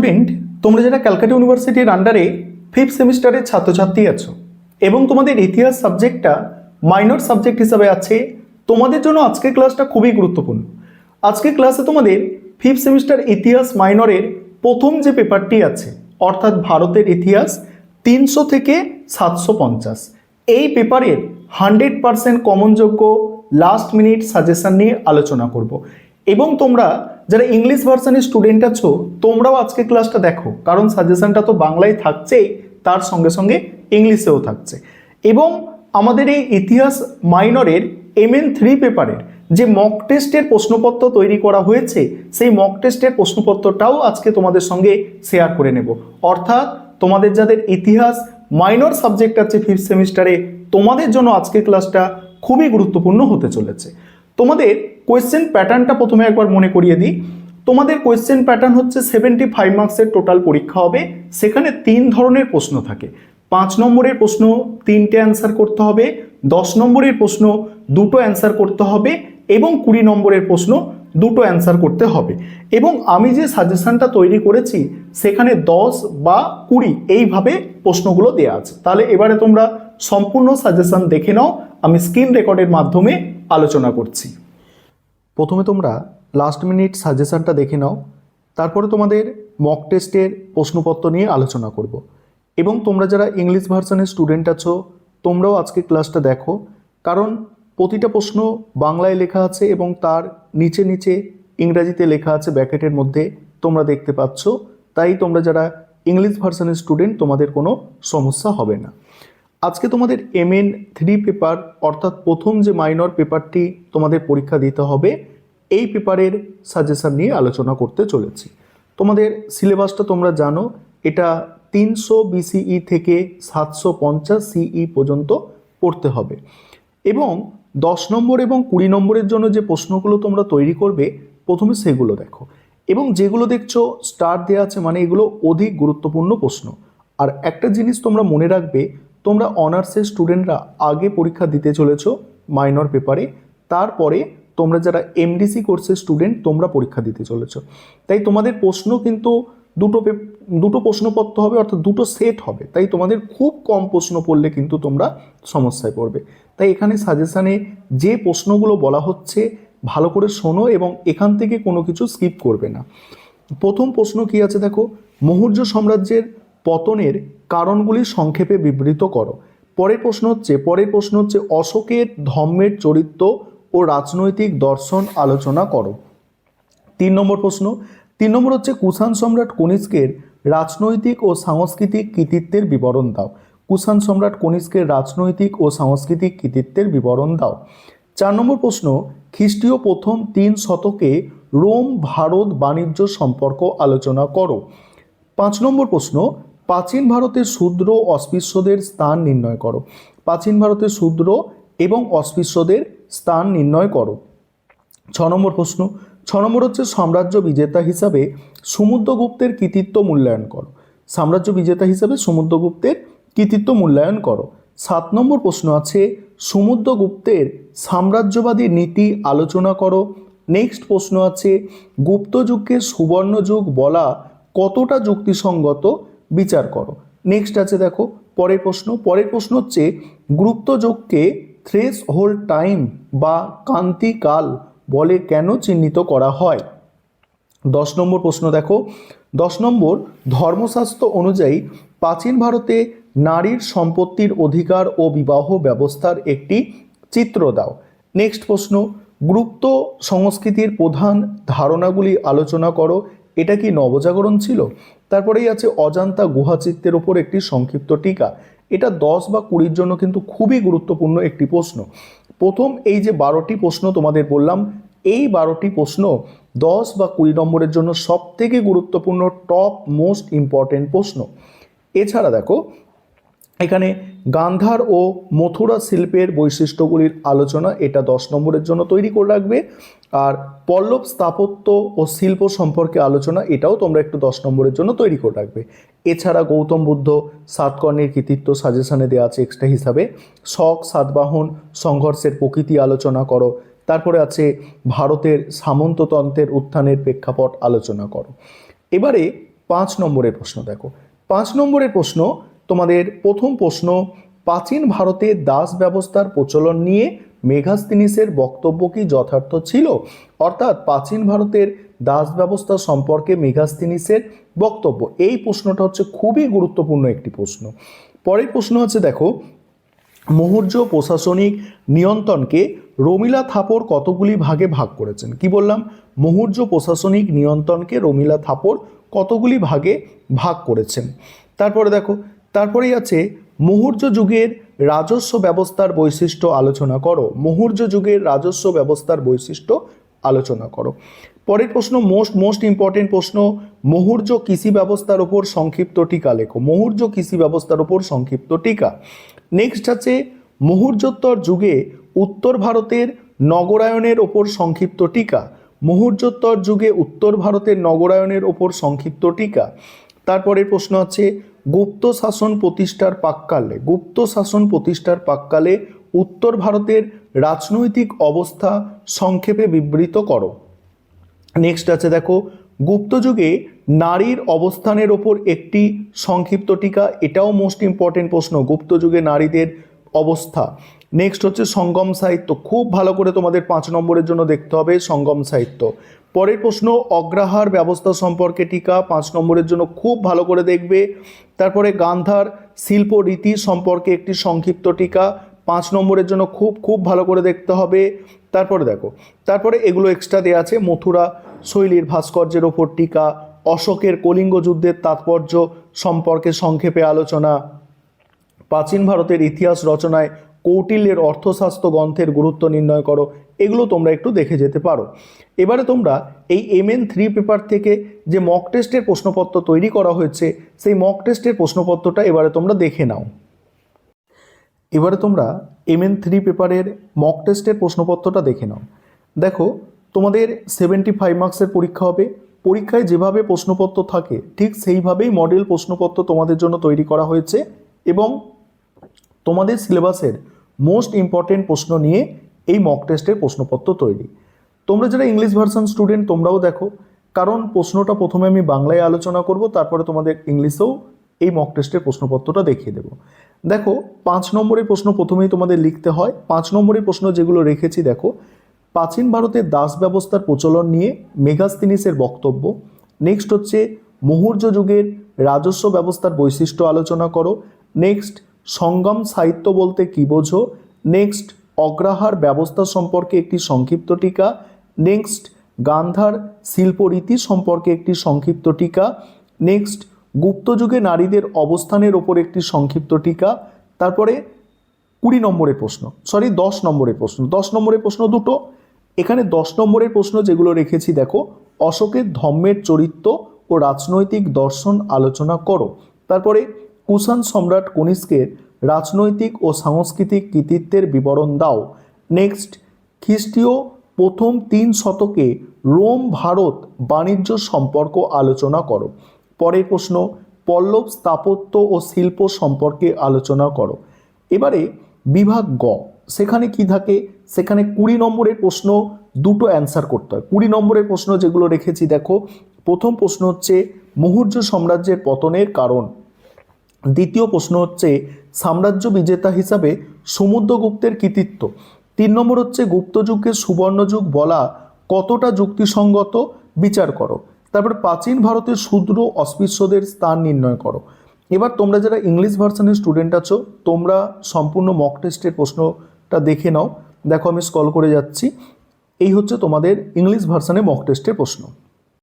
Student, তোমরা যারা ক্যালকাটা ইউনিভার্সিটির আন্ডারে 5th সেমিস্টারের ছাত্রছাত্রী আছো এবং তোমাদের ইতিহাস সাবজেক্টটা মাইনর সাবজেক্ট হিসাবে আছে, তোমাদের জন্য আজকের ক্লাসটা খুবই গুরুত্বপূর্ণ। আজকের ক্লাসে তোমাদের 5th সেমিস্টার ইতিহাস মাইনরের প্রথম যে পেপারটি আছে, অর্থাৎ ভারতের ইতিহাস 300 থেকে 750, এই পেপারের 100% কমনযোগ্য লাস্ট মিনিট সাজেশন নিয়ে আলোচনা করব। এবং তোমরা যারা ইংলিশ ভার্সনের স্টুডেন্ট আছো, তোমরাও আজকে ক্লাসটা দেখো, কারণ সাজেশনটা তো বাংলায় থাকছেই, তার সঙ্গে সঙ্গে ইংলিশেও থাকছে। এবং আমাদের এই ইতিহাস মাইনরের MN3 পেপারের যে মক টেস্টের প্রশ্নপত্র তৈরি করা হয়েছে, সেই মক টেস্টের প্রশ্নপত্রটাও আজকে তোমাদের সঙ্গে শেয়ার করে নেব। অর্থাৎ তোমাদের যাদের ইতিহাস মাইনর সাবজেক্ট আছে 5th সেমিস্টারে, তোমাদের জন্য আজকে ক্লাসটা খুবই গুরুত্বপূর্ণ হতে চলেছে। তোমাদের কোয়েশ্চেন প্যাটার্নটা প্রথমে একবার মনে করিয়ে দিই। তোমাদের কোয়েশ্চেন প্যাটার্ন হচ্ছে 75 মার্কসের টোটাল পরীক্ষা হবে। সেখানে 3 ধরনের প্রশ্ন থাকে। 5 নম্বরের প্রশ্ন 3টে অ্যান্সার করতে হবে, 10 নম্বরের প্রশ্ন 2টো অ্যান্সার করতে হবে এবং 20 নম্বরের প্রশ্ন 2টো অ্যান্সার করতে হবে। এবং আমি যে সাজেশনটা তৈরি করেছি সেখানে 10 বা 20 এইভাবে প্রশ্নগুলো দেওয়া আছে। তাহলে এবারে তোমরা সম্পূর্ণ সাজেশন দেখে নাও, আমি স্ক্রিন রেকর্ডের মাধ্যমে আলোচনা করছি। প্রথমে তোমরা লাস্ট মিনিট সাজেশনটা দেখে নাও, তারপরে তোমাদের মক টেস্টের প্রশ্নপত্র নিয়ে আলোচনা করব। এবং তোমরা যারা ইংলিশ ভার্সনের স্টুডেন্ট আছো, তোমরাও আজকে ক্লাসটা দেখো, কারণ প্রতিটা প্রশ্ন বাংলায় লেখা আছে এবং তার নিচে নিচে ইংরাজিতে লেখা আছে ব্র্যাকেটের মধ্যে, তোমরা দেখতে পাচ্ছ। তাই তোমরা যারা ইংলিশ ভার্সনের স্টুডেন্ট, তোমাদের কোনো সমস্যা হবে না। আজকে তোমাদের MN3 পেপার, অর্থাৎ প্রথম যে মাইনর পেপারটি তোমাদের পরীক্ষা দিতে হবে, এই পেপারের সাজেশন নিয়ে আলোচনা করতে চলেছি। তোমাদের সিলেবাসটা তোমরা জানো, এটা 300 BCE থেকে 750 CE পর্যন্ত পড়তে হবে। এবং 10 নম্বর এবং 20 নম্বরের জন্য যে প্রশ্নগুলো তোমরা তৈরি করবে, প্রথমে সেগুলো দেখো। এবং যেগুলো দেখছো স্টার দেওয়া আছে, মানে এগুলো অধিক গুরুত্বপূর্ণ প্রশ্ন। আর একটা জিনিস তোমরা মনে রাখবে, তোমরা অনার্সের স্টুডেন্টরা আগে পরীক্ষা দিতে চলেছো মাইনর পেপারে, তারপরে তোমরা যারা MDC কোর্সের স্টুডেন্ট, তোমরা পরীক্ষা দিতে চলেছো। তাই তোমাদের প্রশ্ন কিন্তু দুটো প্রশ্নপত্র হবে, অর্থাৎ 2টো সেট হবে। তাই তোমাদের খুব কম প্রশ্ন পড়লে কিন্তু তোমরা সমস্যায় পড়বে। তাই এখানে সাজেশানে যে প্রশ্নগুলো বলা হচ্ছে ভালো করে শোনো এবং এখান থেকে কোনো কিছু স্কিপ করবে না। প্রথম প্রশ্ন কি আছে দেখো, মৌর্য সাম্রাজ্যের পতনের কারণগুলি সংক্ষেপে বিবৃত করো। পরের প্রশ্ন হচ্ছে অশোকের ধর্মের চরিত্র ও রাজনৈতিক দর্শন আলোচনা করো। 3 নম্বর হচ্ছে কুষাণ সম্রাট কনিষ্কের রাজনৈতিক ও সাংস্কৃতিক কৃতিত্বের বিবরণ দাও। কুষাণ সম্রাট কনিষ্কের রাজনৈতিক ও সাংস্কৃতিক কৃতিত্বের বিবরণ দাও। 4 নম্বর প্রশ্ন, খ্রিস্টীয় প্রথম 3 শতকে রোম ভারত বাণিজ্য সম্পর্ক আলোচনা করো। 5 নম্বর প্রশ্ন, প্রাচীন ভারতের শূদ্র অস্পৃশ্যদের স্থান নির্ণয় করো। প্রাচীন ভারতের শূদ্র এবং অস্পৃশ্যদের স্থান নির্ণয় করো। 6 নম্বর হচ্ছে সাম্রাজ্য বিজেতা হিসাবে সমুদ্রগুপ্তের কৃতিত্ব মূল্যায়ন করো। সাম্রাজ্য বিজেতা হিসাবে সমুদ্রগুপ্তের কৃতিত্ব মূল্যায়ন করো। 7 নম্বর প্রশ্ন আছে সমুদ্রগুপ্তের সাম্রাজ্যবাদী নীতি আলোচনা করো। নেক্সট প্রশ্ন আছে গুপ্ত যুগকে সুবর্ণ যুগ বলা কতটা যুক্তিসঙ্গত, বিচার করো। নেক্সট আছে দেখো পরের প্রশ্ন হচ্ছে গুপ্ত যুগকে থ্রেশ হোল্ড টাইম বা কান্তিকাল বলে কেন চিহ্নিত করা হয়। 10 নম্বর প্রশ্ন দেখো, 10 নম্বর ধর্মশাস্ত্র অনুযায়ী প্রাচীন ভারতে নারীর সম্পত্তির অধিকার ও বিবাহ ব্যবস্থার একটি চিত্র দাও। নেক্সট প্রশ্ন, গুপ্ত সংস্কৃতির প্রধান ধারণাগুলি আলোচনা করো। এটা কি নবজাগরণ ছিল? তারপরেই আছে অজান্তা গুহাচিত্রের ওপর একটি সংক্ষিপ্ত টিকা। এটা 10 বা 20-র জন্য কিন্তু খুবই গুরুত্বপূর্ণ একটি প্রশ্ন। প্রথম এই যে 12টি প্রশ্ন তোমাদের বললাম, এই 12টি প্রশ্ন 10 বা 20 নম্বরের জন্য সব থেকে গুরুত্বপূর্ণ, টপ মোস্ট ইম্পর্টেন্ট প্রশ্ন। এছাড়া দেখো এখানে গান্ধার ও মথুরা শিল্পের বৈশিষ্ট্যগুলির আলোচনা, এটা 10 নম্বরের জন্য তৈরি করে রাখবে। আর পল্লব স্থাপত্য ও শিল্প সম্পর্কে আলোচনা, এটাও তোমরা একটু 10 নম্বরের জন্য তৈরি করে রাখবে। এছাড়া গৌতম বুদ্ধ সাতকর্ণের কৃতিত্ব সাজেশনে দেওয়া আছে এক্সট্রা হিসাবে। শক সাতবাহন সংঘর্ষের প্রকৃতি আলোচনা করো। তারপরে আছে ভারতের সামন্ততন্ত্রের উত্থানের প্রেক্ষাপট আলোচনা করো। এবারে 5 নম্বরের প্রশ্ন দেখো। 5 নম্বরের প্রশ্ন, তোমাদের প্রথম প্রশ্ন, প্রাচীন ভারতে দাস ব্যবস্থার প্রচলন নিয়ে মেগাস্তিনিসের বক্তব্য কি যথার্থ ছিল? অর্থাৎ প্রাচীন ভারতের দাস ব্যবস্থা সম্পর্কে মেগাস্তিনিসের বক্তব্য, এই প্রশ্নটা হচ্ছে খুবই গুরুত্বপূর্ণ একটি প্রশ্ন। পরের প্রশ্ন হচ্ছে দেখো, মৌর্য প্রশাসনিক নিয়ন্ত্রণকে রমিলা থাপর কতগুলি ভাগে ভাগ করেছেন? কি বললাম? মৌর্য প্রশাসনিক নিয়ন্ত্রণকে রমিলা থাপর কতগুলি ভাগে ভাগ করেছেন। তারপরে দেখো, তারপরেই আছে মৌর্য যুগের রাজস্ব ব্যবস্থার বৈশিষ্ট্য আলোচনা করো। মৌর্য যুগের রাজস্ব ব্যবস্থার বৈশিষ্ট্য আলোচনা করো। পরের প্রশ্ন, মোস্ট ইম্পর্টেন্ট প্রশ্ন, মৌর্য কৃষি ব্যবস্থার ওপর সংক্ষিপ্ত টিকা লেখো। মৌর্য কৃষি ব্যবস্থার ওপর সংক্ষিপ্ত টিকা। নেক্সট আছে মৌর্যোত্তর যুগে উত্তর ভারতের নগরায়নের ওপর সংক্ষিপ্ত টিকা। মৌর্যোত্তর যুগে উত্তর ভারতের নগরায়নের ওপর সংক্ষিপ্ত টিকা। তারপরের প্রশ্ন আছে গুপ্ত শাসন প্রতিষ্ঠার প্রাক্কালে, গুপ্ত শাসন প্রতিষ্ঠার প্রাক্কালে উত্তর ভারতের রাজনৈতিক অবস্থা সংক্ষেপে বিবৃত করো। নেক্সট আছে দেখো, গুপ্ত যুগে নারীর অবস্থানের ওপর একটি সংক্ষিপ্ত টিকা। এটাও মোস্ট ইম্পর্টেন্ট প্রশ্ন, গুপ্ত যুগে নারীদের অবস্থা। নেক্সট হচ্ছে সঙ্গম সাহিত্য, খুব ভালো করে তোমাদের 5 নম্বরের জন্য দেখতে হবে সঙ্গম সাহিত্য। পরের প্রশ্ন, অগ্রহার ব্যবস্থা সম্পর্কে টিকা, 5 নম্বরের জন্য খুব ভালো করে দেখবে। তারপরে গান্ধার শিল্প রীতি সম্পর্কে একটি সংক্ষিপ্ত টিকা, 5 নম্বরের জন্য খুব ভালো করে দেখতে হবে। তারপরে দেখো, তারপরে এগুলো এক্সট্রা দেওয়া আছে, মথুরা শৈলীর ভাস্কর্যের ওপর টিকা, অশোকের কলিঙ্গ যুদ্ধের তাৎপর্য সম্পর্কে সংক্ষেপে আলোচনা, প্রাচীন ভারতের ইতিহাস রচনায় কৌটিল্যের অর্থশাস্ত্র গ্রন্থের গুরুত্ব নির্ণয় করো। এগুলো তোমরা একটু দেখে যেতে পারো। এবারে তোমরা এই MN3 পেপার থেকে যে মক টেস্টের প্রশ্নপত্র তৈরি করা হয়েছে, সেই মক টেস্টের প্রশ্নপত্রটা এবারে তোমরা দেখে নাও। এবারে তোমরা MN3 পেপারের মক টেস্টের প্রশ্নপত্রটা দেখে নাও। দেখো, তোমাদের 75 মার্কসের পরীক্ষা হবে। পরীক্ষায় যেভাবে প্রশ্নপত্র থাকে ঠিক সেইভাবেই মডেল প্রশ্নপত্র তোমাদের জন্য তৈরি করা হয়েছে এবং তোমাদের সিলেবাসের মোস্ট ইম্পর্টেন্ট প্রশ্ন নিয়ে এই মক টেস্টের প্রশ্নপত্র তৈরি। তোমরা যারা ইংলিশ ভার্সন স্টুডেন্ট তোমরাও দেখো, কারণ প্রশ্নটা প্রথমে আমি বাংলায় আলোচনা করব, তারপরে তোমাদের ইংলিশেও এই মক টেস্টের প্রশ্নপত্রটা দেখিয়ে দেবো। দেখো, 5 নম্বরের প্রশ্ন প্রথমেই তোমাদের লিখতে হয়। 5 নম্বরের প্রশ্ন যেগুলো রেখেছি দেখো, প্রাচীন ভারতের দাস ব্যবস্থার প্রচলন নিয়ে মেগাস্তিনিসের বক্তব্য। নেক্সট হচ্ছে মৌর্য যুগের রাজস্ব ব্যবস্থার বৈশিষ্ট্য আলোচনা করো। নেক্সট সঙ্গম সাহিত্য বলতে কী বোঝো। নেক্সট অগ্রহার ব্যবস্থা সম্পর্কে একটি সংক্ষিপ্ত টিকা। নেক্সট গান্ধার শিল্পরীতি সম্পর্কে একটি সংক্ষিপ্ত টিকা। নেক্সট গুপ্তযুগে নারীদের অবস্থানের ওপর একটি সংক্ষিপ্ত টিকা। তারপরে 10 নম্বরের প্রশ্ন, 10 নম্বরের প্রশ্ন, 10 নম্বরের প্রশ্ন দুটো। এখানে 10 নম্বরের প্রশ্ন যেগুলো রেখেছি দেখো, অশোকের ধর্মের চরিত্র ও রাজনৈতিক দর্শন আলোচনা করো। তারপরে কুষাণ সম্রাট কনিষ্কের রাজনৈতিক ও সাংস্কৃতিক কৃতিত্বের বিবরণ দাও। নেক্সট খ্রিস্টীয় প্রথম 3 শতকে রোম ভারত বাণিজ্য সম্পর্ক আলোচনা করো। পরের প্রশ্ন, পল্লব স্থাপত্য ও শিল্প সম্পর্কে আলোচনা করো। এবারে বিভাগ গ, সেখানে কি থাকে? সেখানে 20 নম্বরের প্রশ্ন দুটো অ্যান্সার করতে হয়। 20 নম্বরের প্রশ্ন যেগুলো রেখেছি দেখো, প্রথম প্রশ্ন হচ্ছে মৌর্য সাম্রাজ্যের পতনের কারণ। দ্বিতীয় প্রশ্ন হচ্ছে সাম্রাজ্য বিজেতা হিসাবে সমুদ্রগুপ্তের কৃতিত্ব। 3 নম্বর হচ্ছে গুপ্তযুগকে সুবর্ণযুগ বলা কতটা যুক্তিসঙ্গত, বিচার করো। তারপর প্রাচীন ভারতের শূদ্র অস্পৃশ্যদের স্থান নির্ণয় করো। এবার তোমরা যারা ইংলিশ ভার্সনের স্টুডেন্ট আছো তোমরা সম্পূর্ণ মক টেস্টের প্রশ্নটা দেখে নাও। দেখো, আমি স্ক্রল করে যাচ্ছি, এই হচ্ছে তোমাদের ইংলিশ ভার্সনে মক টেস্টের প্রশ্ন।